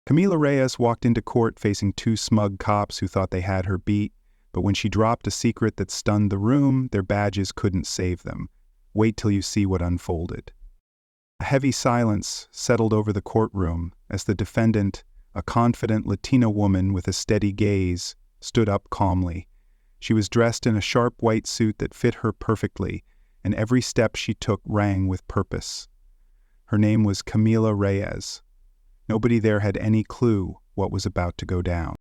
Camila Reyes walked into court facing two smug cops who thought they had her beat, but when she dropped a secret that stunned the room, their badges couldn't save them. Wait till you see what unfolded. A heavy silence settled over the courtroom as the defendant, a confident Latina woman with a steady gaze, stood up calmly. She was dressed in a sharp white suit that fit her perfectly, and every step she took rang with purpose. Her name was Camila Reyes. Nobody there had any clue what was about to go down.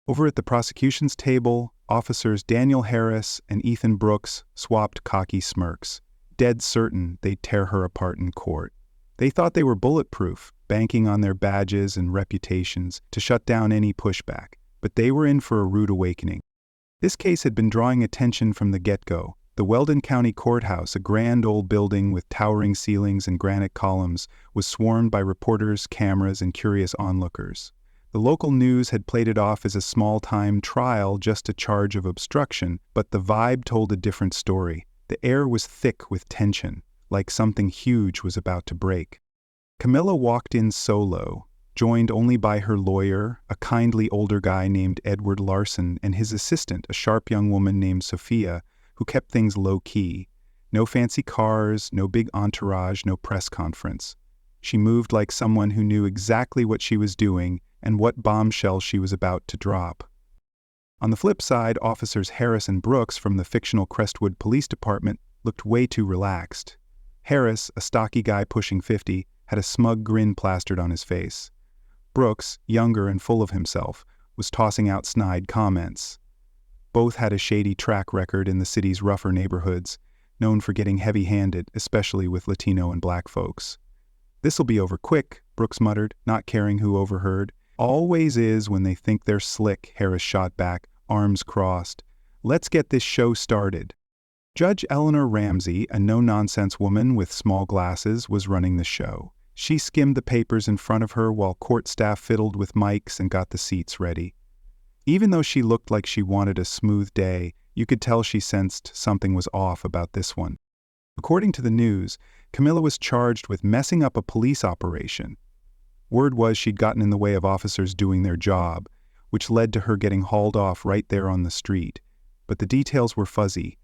Over at the prosecution's table, officers Daniel Harris and Ethan Brooks swapped cocky smirks, dead certain they'd tear her apart in court. They thought they were bulletproof, banking on their badges and reputations to shut down any pushback, but they were in for a rude awakening. This case had been drawing attention from the get-go. The Weldon County Courthouse, a grand old building with towering ceilings and granite columns, was swarmed by reporters, cameras, and curious onlookers. The local news had played it off as a small-time trial, just a charge of obstruction, but the vibe told a different story. The air was thick with tension, like something huge was about to break. Camila walked in solo, joined only by her lawyer, a kindly older guy named Edward Larson, and his assistant, a sharp young woman named Sophia, who kept things low-key. No fancy cars, no big entourage, no press conference. She moved like someone who knew exactly what she was doing and what bombshell she was about to drop. On the flip side, officers Harris and Brooks from the fictional Crestwood Police Department looked way too relaxed. Harris, a stocky guy pushing 50, had a smug grin plastered on his face. Brooks, younger and full of himself, was tossing out snide comments. Both had a shady track record in the city's rougher neighborhoods, known for getting heavy-handed, especially with Latino and black folks. "This'll be over quick," Brooks muttered, not caring who overheard. "Always is when they think they're slick," Harris shot back, arms crossed. "Let's get this show started." Judge Eleanor Ramsey, a no-nonsense woman with small glasses, was running the show. She skimmed the papers in front of her while court staff fiddled with mics and got the seats ready. Even though she looked like she wanted a smooth day, you could tell she sensed something was off about this one. According to the news, Camila was charged with messing up a police operation. Word was she'd gotten in the way of officers doing their job, which led to her getting hauled off right there on the street. But the details were fuzzy.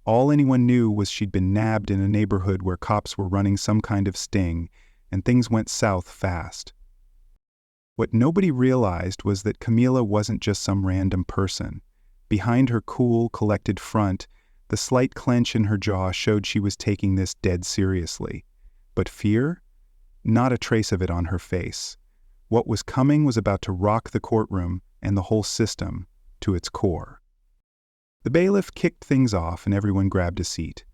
All anyone knew was she'd been nabbed in a neighborhood where cops were running some kind of sting, and things went south fast. What nobody realized was that Camila wasn't just some random person. Behind her cool, collected front, the slight clench in her jaw showed she was taking this dead seriously. But fear? Not a trace of it on her face. What was coming was about to rock the courtroom and the whole system to its core. The bailiff kicked things off and everyone grabbed a seat.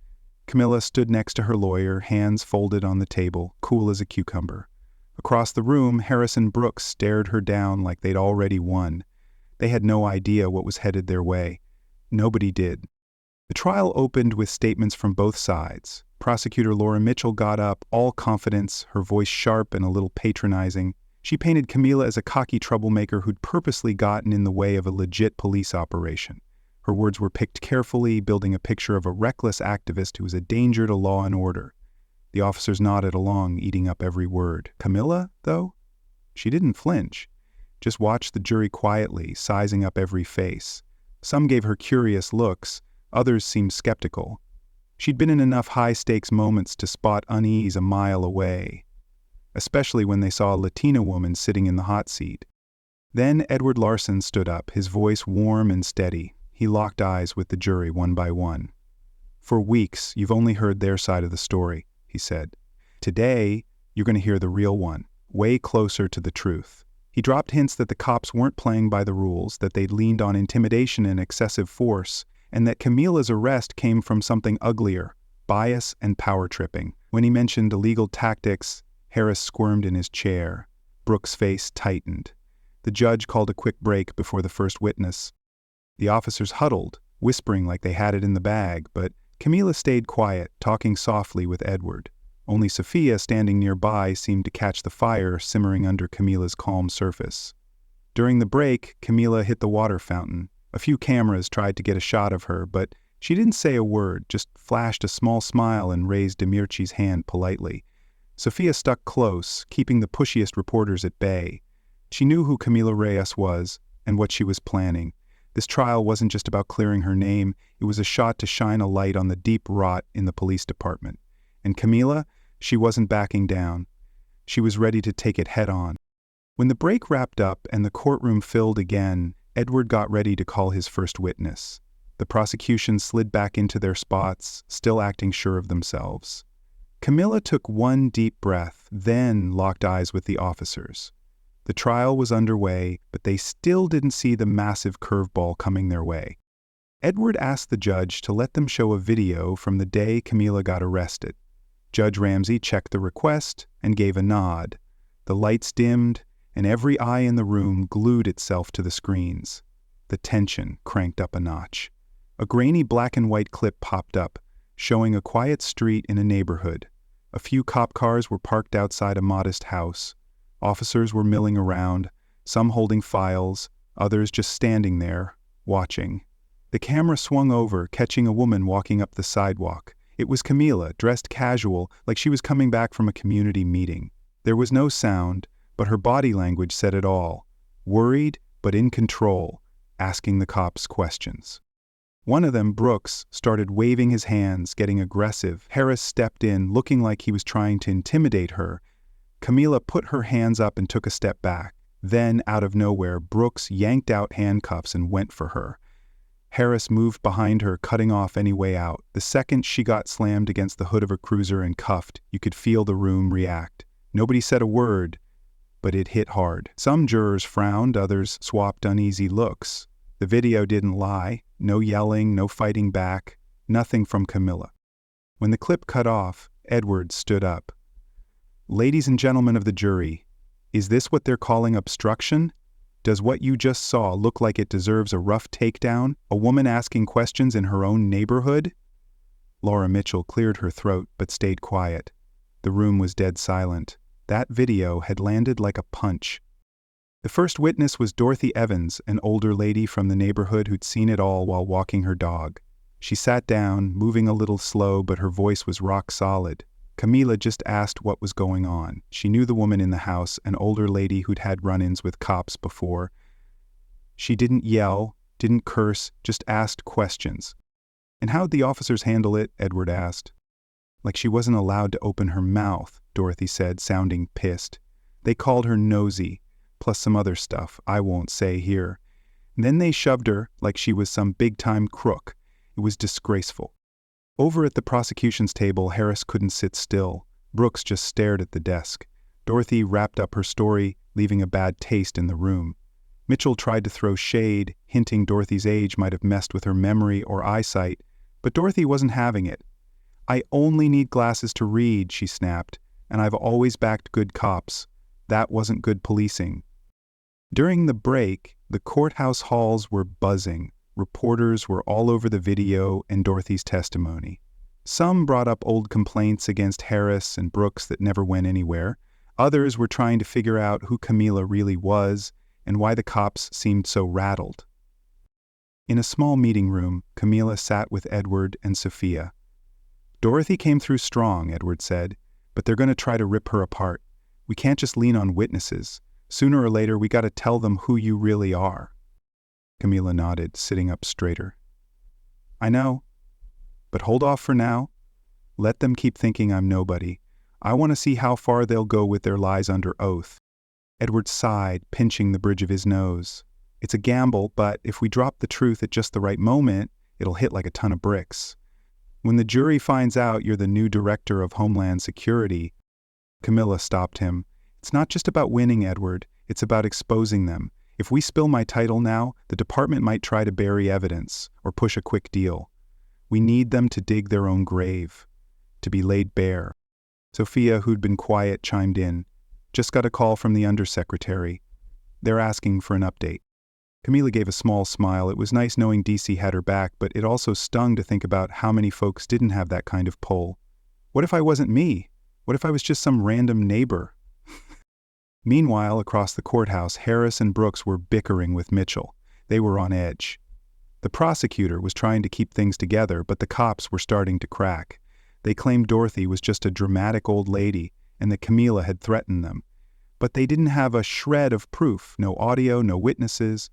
Camila stood next to her lawyer, hands folded on the table, cool as a cucumber. Across the room, Harris and Brooks stared her down like they'd already won. They had no idea what was headed their way. Nobody did. The trial opened with statements from both sides. Prosecutor Laura Mitchell got up, all confidence, her voice sharp and a little patronizing. She painted Camila as a cocky troublemaker who'd purposely gotten in the way of a legit police operation. Her words were picked carefully, building a picture of a reckless activist who was a danger to law and order. The officers nodded along, eating up every word. Camila, though? She didn't flinch. Just watched the jury quietly, sizing up every face. Some gave her curious looks, others seemed skeptical. She'd been in enough high-stakes moments to spot unease a mile away, especially when they saw a Latina woman sitting in the hot seat. Then Edward Larson stood up, his voice warm and steady. He locked eyes with the jury one by one. "For weeks, you've only heard their side of the story," he said. "Today, you're going to hear the real one, way closer to the truth." He dropped hints that the cops weren't playing by the rules, that they'd leaned on intimidation and excessive force, and that Camila's arrest came from something uglier, bias and power tripping. When he mentioned illegal tactics, Harris squirmed in his chair. Brooks' face tightened. The judge called a quick break before the first witness. The officers huddled, whispering like they had it in the bag, but Camila stayed quiet, talking softly with Edward. Only Sophia, standing nearby, seemed to catch the fire simmering under Camila's calm surface. During the break, Camila hit the water fountain. A few cameras tried to get a shot of her, but she didn't say a word, just flashed a small smile and raised Demirci's hand politely. Sophia stuck close, keeping the pushiest reporters at bay. She knew who Camila Reyes was and what she was planning. This trial wasn't just about clearing her name, it was a shot to shine a light on the deep rot in the police department. And Camila, she wasn't backing down. She was ready to take it head on. When the break wrapped up and the courtroom filled again, Edward got ready to call his first witness. The prosecution slid back into their spots, still acting sure of themselves. Camila took one deep breath, then locked eyes with the officers. The trial was underway, but they still didn't see the massive curveball coming their way. Edward asked the judge to let them show a video from the day Camila got arrested. Judge Ramsey checked the request and gave a nod. The lights dimmed, and every eye in the room glued itself to the screens. The tension cranked up a notch. A grainy black and white clip popped up, showing a quiet street in a neighborhood. A few cop cars were parked outside a modest house. Officers were milling around, some holding files, others just standing there, watching. The camera swung over, catching a woman walking up the sidewalk. It was Camila, dressed casual, like she was coming back from a community meeting. There was no sound, but her body language said it all. Worried, but in control, asking the cops questions. One of them, Brooks, started waving his hands, getting aggressive. Harris stepped in, looking like he was trying to intimidate her. Camila put her hands up and took a step back. Then, out of nowhere, Brooks yanked out handcuffs and went for her. Harris moved behind her, cutting off any way out. The second she got slammed against the hood of her cruiser and cuffed, you could feel the room react. Nobody said a word, but it hit hard. Some jurors frowned, others swapped uneasy looks. The video didn't lie. No yelling, no fighting back, nothing from Camila. When the clip cut off, Edward stood up. "Ladies and gentlemen of the jury, is this what they're calling obstruction? Does what you just saw look like it deserves a rough takedown? A woman asking questions in her own neighborhood?" Laura Mitchell cleared her throat but stayed quiet. The room was dead silent. That video had landed like a punch. The first witness was Dorothy Evans, an older lady from the neighborhood who'd seen it all while walking her dog. She sat down, moving a little slow, but her voice was rock solid. Camila just asked what was going on. She knew the woman in the house, an older lady who'd had run-ins with cops before. She didn't yell, didn't curse, just asked questions. "And how'd the officers handle it?" Edward asked. "Like she wasn't allowed to open her mouth," Dorothy said, sounding pissed. "They called her nosy, plus some other stuff I won't say here. And then they shoved her like she was some big-time crook. It was disgraceful." Over at the prosecution's table, Harris couldn't sit still. Brooks just stared at the desk. Dorothy wrapped up her story, leaving a bad taste in the room. Mitchell tried to throw shade, hinting Dorothy's age might have messed with her memory or eyesight, but Dorothy wasn't having it. "I only need glasses to read," she snapped, "and I've always backed good cops. That wasn't good policing." During the break, the courthouse halls were buzzing. Reporters were all over the video and Dorothy's testimony. Some brought up old complaints against Harris and Brooks that never went anywhere. Others were trying to figure out who Camila really was and why the cops seemed so rattled. In a small meeting room, Camila sat with Edward and Sophia. "Dorothy came through strong," Edward said, "but they're going to try to rip her apart. We can't just lean on witnesses. Sooner or later, we got to tell them who you really are." Camila nodded, sitting up straighter. "I know. But hold off for now. Let them keep thinking I'm nobody. I want to see how far they'll go with their lies under oath." Edward sighed, pinching the bridge of his nose. "It's a gamble, but if we drop the truth at just the right moment, it'll hit like a ton of bricks. When the jury finds out you're the new director of Homeland Security..." Camila stopped him. "It's not just about winning, Edward. It's about exposing them. If we spill my title now, the department might try to bury evidence or push a quick deal. We need them to dig their own grave, to be laid bare." Sophia, who'd been quiet, chimed in. "Just got a call from the undersecretary. They're asking for an update." Camila gave a small smile. It was nice knowing DC had her back, but it also stung to think about how many folks didn't have that kind of pull. What if I wasn't me? What if I was just some random neighbor? Meanwhile, across the courthouse, Harris and Brooks were bickering with Mitchell. They were on edge. The prosecutor was trying to keep things together, but the cops were starting to crack. They claimed Dorothy was just a dramatic old lady and that Camila had threatened them. But they didn't have a shred of proof, no audio, no witnesses.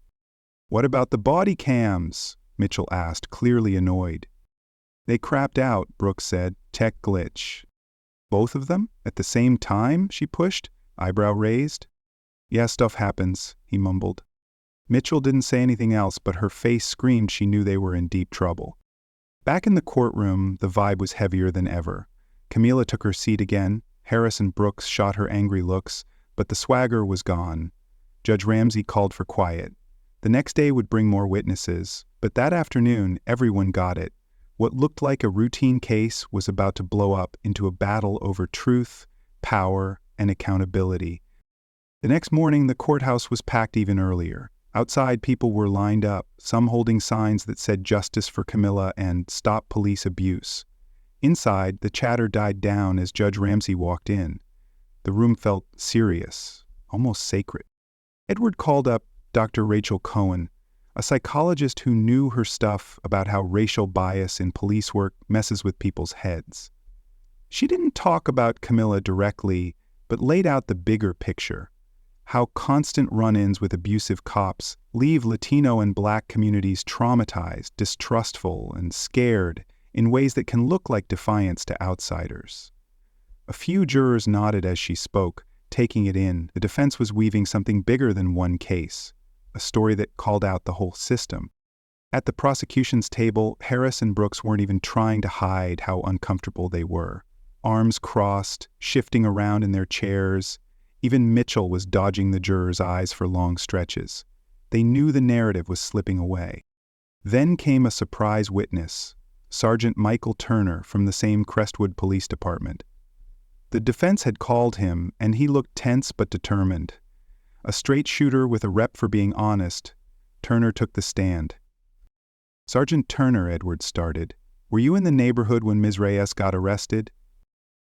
"What about the body cams?" Mitchell asked, clearly annoyed. "They crapped out," Brooks said. "Tech glitch." "Both of them? At the same time?" she pushed, eyebrow raised. "Yeah, stuff happens," he mumbled. Mitchell didn't say anything else, but her face screamed she knew they were in deep trouble. Back in the courtroom, the vibe was heavier than ever. Camila took her seat again. Harris and Brooks shot her angry looks, but the swagger was gone. Judge Ramsey called for quiet. The next day would bring more witnesses, but that afternoon, everyone got it. What looked like a routine case was about to blow up into a battle over truth, power, and accountability. The next morning, the courthouse was packed even earlier. Outside, people were lined up, some holding signs that said "Justice for Camila" and "Stop Police Abuse." Inside, the chatter died down as Judge Ramsey walked in. The room felt serious, almost sacred. Edward called up Dr. Rachel Cohen, a psychologist who knew her stuff about how racial bias in police work messes with people's heads. She didn't talk about Camila directly, but laid out the bigger picture. How constant run-ins with abusive cops leave Latino and Black communities traumatized, distrustful, and scared in ways that can look like defiance to outsiders. A few jurors nodded as she spoke, taking it in. The defense was weaving something bigger than one case, a story that called out the whole system. At the prosecution's table, Harris and Brooks weren't even trying to hide how uncomfortable they were. Arms crossed, shifting around in their chairs. Even Mitchell was dodging the jurors' eyes for long stretches. They knew the narrative was slipping away. Then came a surprise witness, Sergeant Michael Turner from the same Crestwood Police Department. The defense had called him, and he looked tense but determined. A straight shooter with a rep for being honest, Turner took the stand. "Sergeant Turner," Edward started, "were you in the neighborhood when Ms. Reyes got arrested?"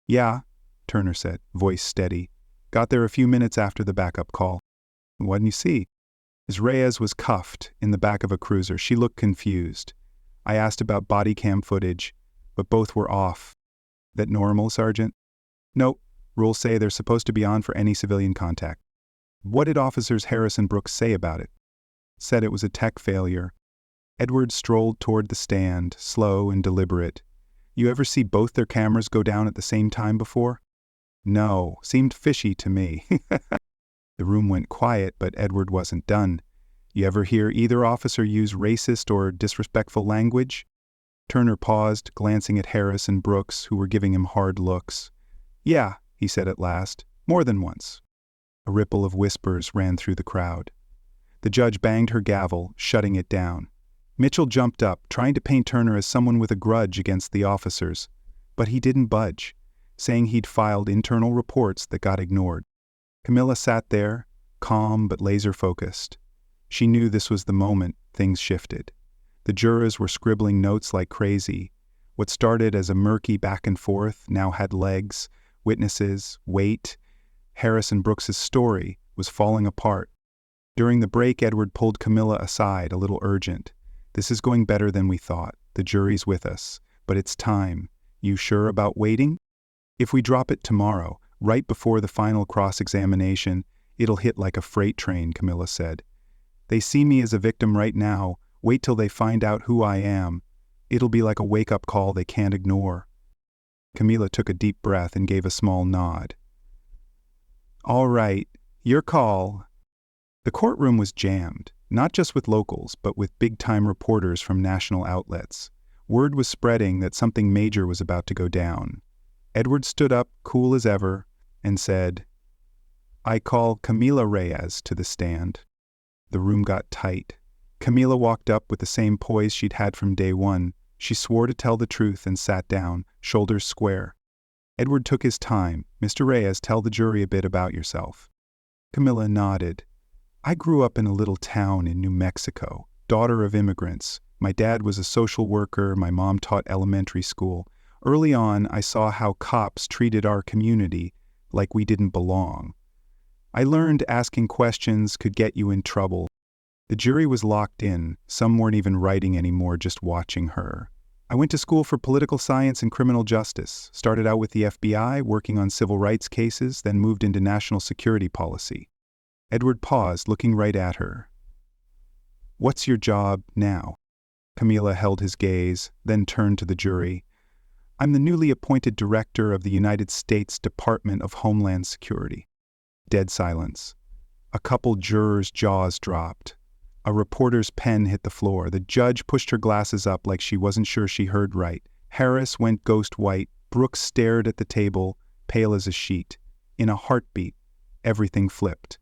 "Yeah," Turner said, voice steady. "Got there a few minutes after the backup call." "What'd you see?" Ms. Reyes was cuffed in the back of a cruiser. She looked confused. I asked about body cam footage, but both were off. "That normal, Sergeant?" "Nope. Rules say they're supposed to be on for any civilian contact." "What did Officers Harris and Brooks say about it?" "Said it was a tech failure." Edward strolled toward the stand, slow and deliberate. "You ever see both their cameras go down at the same time before?" "No. Seemed fishy to me." The room went quiet, but Edward wasn't done. "You ever hear either officer use racist or disrespectful language?" Turner paused, glancing at Harris and Brooks, who were giving him hard looks. "Yeah," he said at last. "More than once." A ripple of whispers ran through the crowd. The judge banged her gavel, shutting it down. Mitchell jumped up, trying to paint Turner as someone with a grudge against the officers. But he didn't budge, saying he'd filed internal reports that got ignored. Camila sat there, calm but laser-focused. She knew this was the moment things shifted. The jurors were scribbling notes like crazy. What started as a murky back and forth now had legs, witnesses, weight. Harris and Brooks's story was falling apart. During the break, Edward pulled Camila aside, a little urgent. "This is going better than we thought. The jury's with us. But it's time. You sure about waiting? If we drop it tomorrow, right before the final cross-examination, it'll hit like a freight train," Camila said. "They see me as a victim right now. Wait till they find out who I am. It'll be like a wake-up call they can't ignore." Camila took a deep breath and gave a small nod. "All right, your call." The courtroom was jammed, not just with locals, but with big-time reporters from national outlets. Word was spreading that something major was about to go down. Edward stood up, cool as ever, and said, "I call Camila Reyes to the stand." The room got tight. Camila walked up with the same poise she'd had from day one. She swore to tell the truth and sat down, shoulders square. Edward took his time. "Mr. Reyes, tell the jury a bit about yourself." Camila nodded. "I grew up in a little town in New Mexico, daughter of immigrants. My dad was a social worker, my mom taught elementary school. Early on, I saw how cops treated our community like we didn't belong. I learned asking questions could get you in trouble." The jury was locked in. Some weren't even writing anymore, just watching her. I went to school for political science and criminal justice, started out with the FBI, working on civil rights cases, then moved into national security policy. Edward paused, looking right at her. What's your job now? Camila held his gaze, then turned to the jury. I'm the newly appointed director of the United States Department of Homeland Security. Dead silence. A couple jurors' jaws dropped. A reporter's pen hit the floor. The judge pushed her glasses up like she wasn't sure she heard right. Harris went ghost white. Brooks stared at the table, pale as a sheet. In a heartbeat, everything flipped.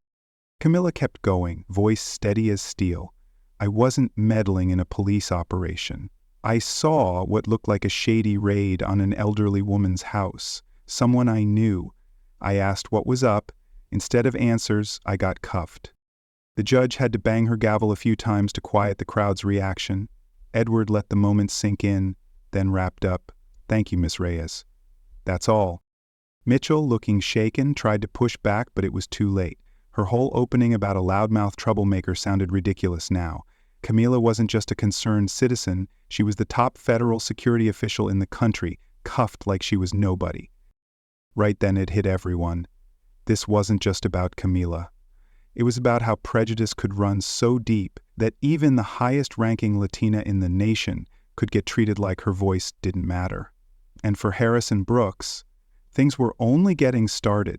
Camilla kept going, voice steady as steel. I wasn't meddling in a police operation. I saw what looked like a shady raid on an elderly woman's house. Someone I knew. I asked what was up. Instead of answers, I got cuffed. The judge had to bang her gavel a few times to quiet the crowd's reaction. Edward let the moment sink in, then wrapped up. Thank you, Miss Reyes. That's all. Mitchell, looking shaken, tried to push back, but it was too late. Her whole opening about a loudmouth troublemaker sounded ridiculous now. Camila wasn't just a concerned citizen, she was the top federal security official in the country, cuffed like she was nobody. Right then it hit everyone. This wasn't just about Camila. It was about how prejudice could run so deep that even the highest-ranking Latina in the nation could get treated like her voice didn't matter. And for Harris and Brooks, things were only getting started.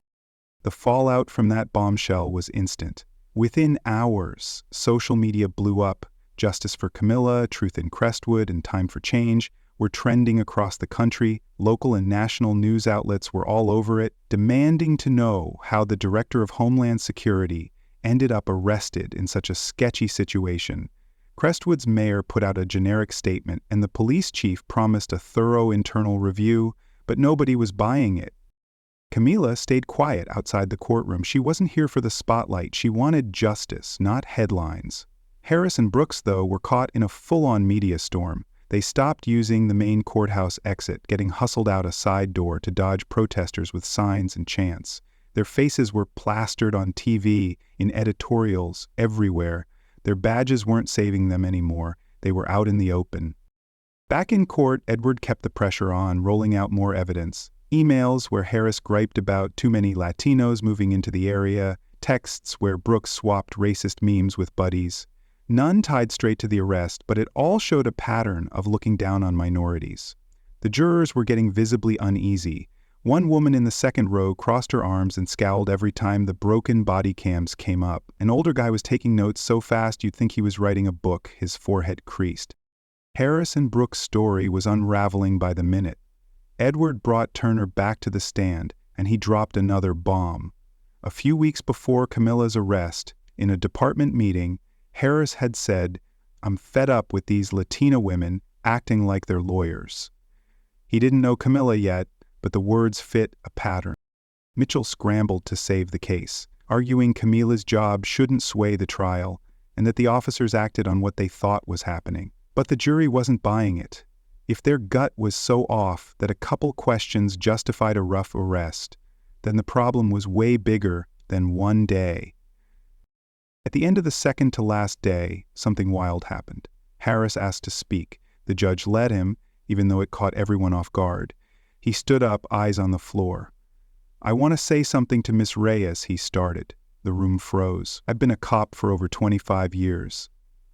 The fallout from that bombshell was instant. Within hours, social media blew up. Justice for Camila, Truth in Crestwood, and Time for Change were trending across the country. Local and national news outlets were all over it, demanding to know how the director of Homeland Security ended up arrested in such a sketchy situation. Crestwood's mayor put out a generic statement, and the police chief promised a thorough internal review, but nobody was buying it. Camila stayed quiet outside the courtroom. She wasn't here for the spotlight. She wanted justice, not headlines. Harris and Brooks, though, were caught in a full-on media storm. They stopped using the main courthouse exit, getting hustled out a side door to dodge protesters with signs and chants. Their faces were plastered on TV, in editorials, everywhere. Their badges weren't saving them anymore. They were out in the open. Back in court, Edward kept the pressure on, rolling out more evidence. Emails where Harris griped about too many Latinos moving into the area, texts where Brooks swapped racist memes with buddies. None tied straight to the arrest, but it all showed a pattern of looking down on minorities. The jurors were getting visibly uneasy. One woman in the second row crossed her arms and scowled every time the broken body cams came up. An older guy was taking notes so fast you'd think he was writing a book, his forehead creased. Harris and Brooks' story was unraveling by the minute. Edward brought Turner back to the stand, and he dropped another bomb. A few weeks before Camila's arrest, in a department meeting, Harris had said, "I'm fed up with these Latina women acting like they're lawyers." He didn't know Camila yet, but the words fit a pattern. Mitchell scrambled to save the case, arguing Camila's job shouldn't sway the trial, and that the officers acted on what they thought was happening. But the jury wasn't buying it. If their gut was so off that a couple questions justified a rough arrest, then the problem was way bigger than one day. At the end of the second-to-last day, something wild happened. Harris asked to speak. The judge let him, even though it caught everyone off guard. He stood up, eyes on the floor. "I want to say something to Miss Reyes," he started. The room froze. "I've been a cop for over 25 years.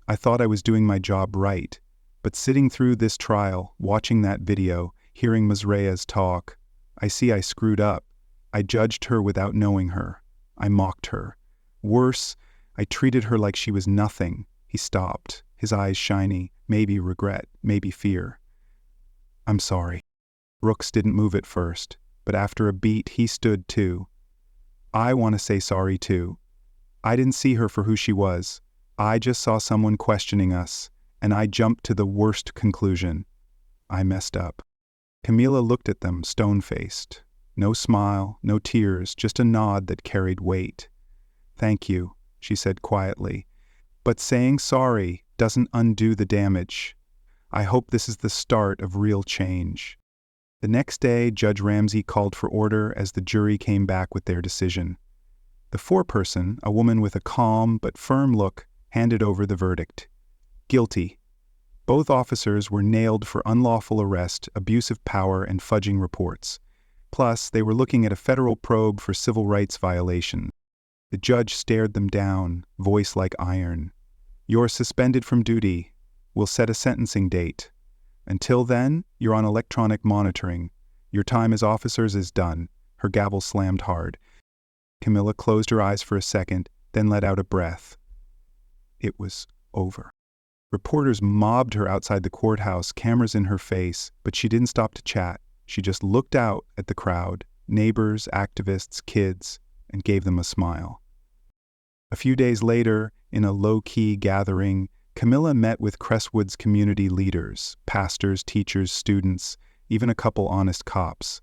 I thought I was doing my job right. But sitting through this trial, watching that video, hearing Ms. Reyes talk, I see I screwed up. I judged her without knowing her. I mocked her. Worse, I treated her like she was nothing." He stopped, his eyes shiny, maybe regret, maybe fear. "I'm sorry." Brooks didn't move at first, but after a beat he stood too. "I want to say sorry too. I didn't see her for who she was. I just saw someone questioning us, and I jumped to the worst conclusion. I messed up." Camila looked at them, stone-faced. No smile, no tears, just a nod that carried weight. "Thank you," she said quietly. "But saying sorry doesn't undo the damage. I hope this is the start of real change." The next day, Judge Ramsey called for order as the jury came back with their decision. The foreperson, a woman with a calm but firm look, handed over the verdict. "Guilty." Both officers were nailed for unlawful arrest, abusive power, and fudging reports. Plus, they were looking at a federal probe for civil rights violation. The judge stared them down, voice like iron. "You're suspended from duty. We'll set a sentencing date. Until then, you're on electronic monitoring. Your time as officers is done." Her gavel slammed hard. Camilla closed her eyes for a second, then let out a breath. It was over. Reporters mobbed her outside the courthouse, cameras in her face, but she didn't stop to chat. She just looked out at the crowd, neighbors, activists, kids, and gave them a smile. A few days later, in a low-key gathering, Camilla met with Crestwood's community leaders, pastors, teachers, students, even a couple honest cops.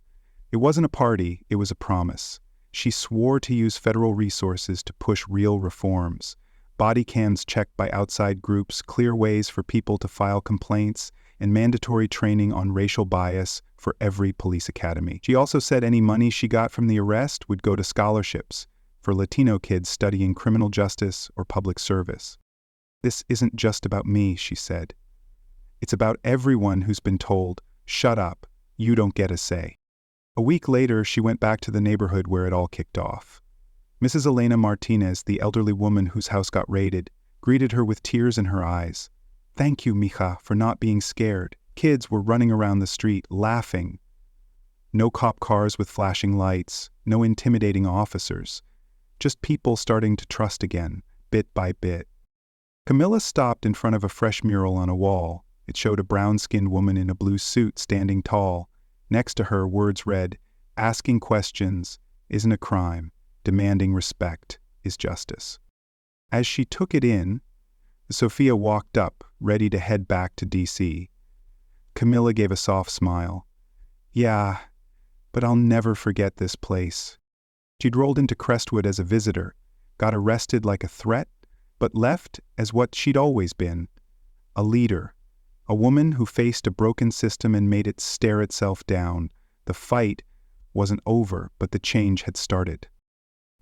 It wasn't a party, it was a promise. She swore to use federal resources to push real reforms. Body cams checked by outside groups, clear ways for people to file complaints, and mandatory training on racial bias for every police academy. She also said any money she got from the arrest would go to scholarships for Latino kids studying criminal justice or public service. "This isn't just about me," she said. "It's about everyone who's been told, 'Shut up, you don't get a say.'" A week later, she went back to the neighborhood where it all kicked off. Mrs. Elena Martinez, the elderly woman whose house got raided, greeted her with tears in her eyes. "Thank you, mija, for not being scared." Kids were running around the street, laughing. No cop cars with flashing lights, no intimidating officers. Just people starting to trust again, bit by bit. Camilla stopped in front of a fresh mural on a wall. It showed a brown-skinned woman in a blue suit standing tall. Next to her, words read, "Asking questions isn't a crime. Demanding respect is justice." As she took it in, Sophia walked up, ready to head back to D.C. Camilla gave a soft smile. "Yeah, but I'll never forget this place." She'd rolled into Crestwood as a visitor, got arrested like a threat, but left as what she'd always been, a leader, a woman who faced a broken system and made it stare itself down. The fight wasn't over, but the change had started.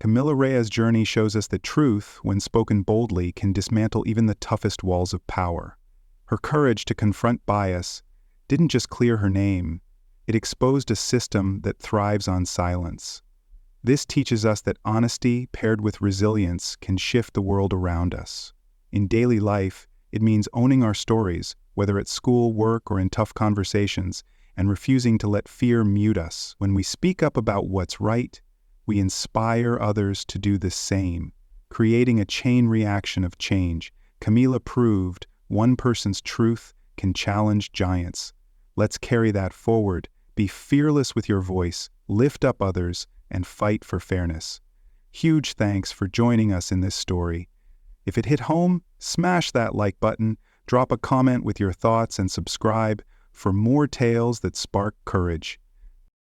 Camilla Rea's journey shows us that truth, when spoken boldly, can dismantle even the toughest walls of power. Her courage to confront bias didn't just clear her name, it exposed a system that thrives on silence. This teaches us that honesty paired with resilience can shift the world around us. In daily life, it means owning our stories, whether at school, work, or in tough conversations, and refusing to let fear mute us. When we speak up about what's right, we inspire others to do the same, creating a chain reaction of change. Camilla proved one person's truth can challenge giants. Let's carry that forward. Be fearless with your voice, lift up others, and fight for fairness. Huge thanks for joining us in this story. If it hit home, smash that like button, drop a comment with your thoughts, and subscribe for more tales that spark courage.